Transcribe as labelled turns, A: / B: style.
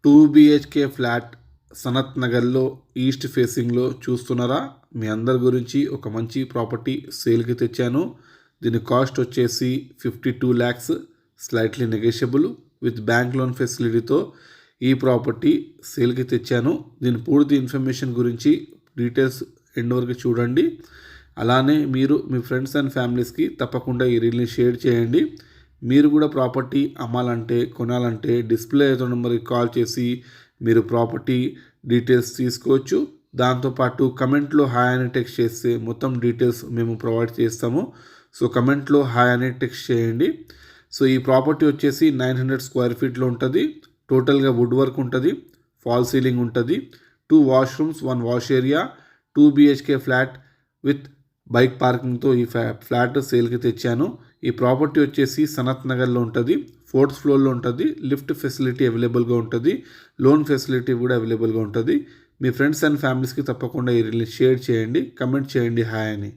A: 2 BHK flat Sanath నగర్లో east ఫేసింగ్లో చూస్తున్నారా? మీ అందరి గురించి ఒక మంచి ప్రాపర్టీ సేల్కి తెచ్చాను. దీని కాస్ట్ వచ్చేసి 52 lakhs, slightly negotiable with bank loan ఫెసిలిటీతో ఈ ప్రాపర్టీ సేల్కి తెచ్చాను. దీని పూర్తి ఇన్ఫర్మేషన్ గురించి డీటెయిల్స్ ఎండ్ వరకు చూడండి. అలానే మీరు మీ ఫ్రెండ్స్ అండ్ ఫ్యామిలీస్కి తప్పకుండా ఈ రీల్ని షేర్ చేయండి. మీరు కూడా ప్రాపర్టీ అమ్మాలంటే కొనాలంటే డిస్ప్లే అవుతున్న నెంబర్కి కాల్ చేసి మీరు ప్రాపర్టీ డీటెయిల్స్ తీసుకోవచ్చు. దాంతోపాటు కమెంట్లో హాయ్ అని టెక్స్ట్ చేస్తే మొత్తం డీటెయిల్స్ మేము ప్రొవైడ్ చేస్తాము. సో కమెంట్లో హాయ్ అని టెక్స్ట్ చేయండి. సో ఈ ప్రాపర్టీ వచ్చేసి 900 square feetలో ఉంటుంది. టోటల్గా వుడ్ వర్క్ ఉంటుంది, ఫాల్ సీలింగ్ ఉంటుంది, 2 washrooms, 1 wash area, 2 BHK flat with bike పార్కింగ్తో ఈ ఫ్లాట్ సేల్కి తెచ్చాను. ఈ ప్రాపర్టీ వచ్చేసి సనత్ నగర్లో ఉంటుంది, 4th floorలో ఉంటుంది. లిఫ్ట్ ఫెసిలిటీ అవైలబుల్గా ఉంటుంది, లోన్ ఫెసిలిటీ కూడా అవైలబుల్గా ఉంటుంది. మీ ఫ్రెండ్స్ అండ్ ఫ్యామిలీస్కి తప్పకుండా ఈ రీల్ని షేర్ చేయండి, కమెంట్ చేయండి హాయ్ అని.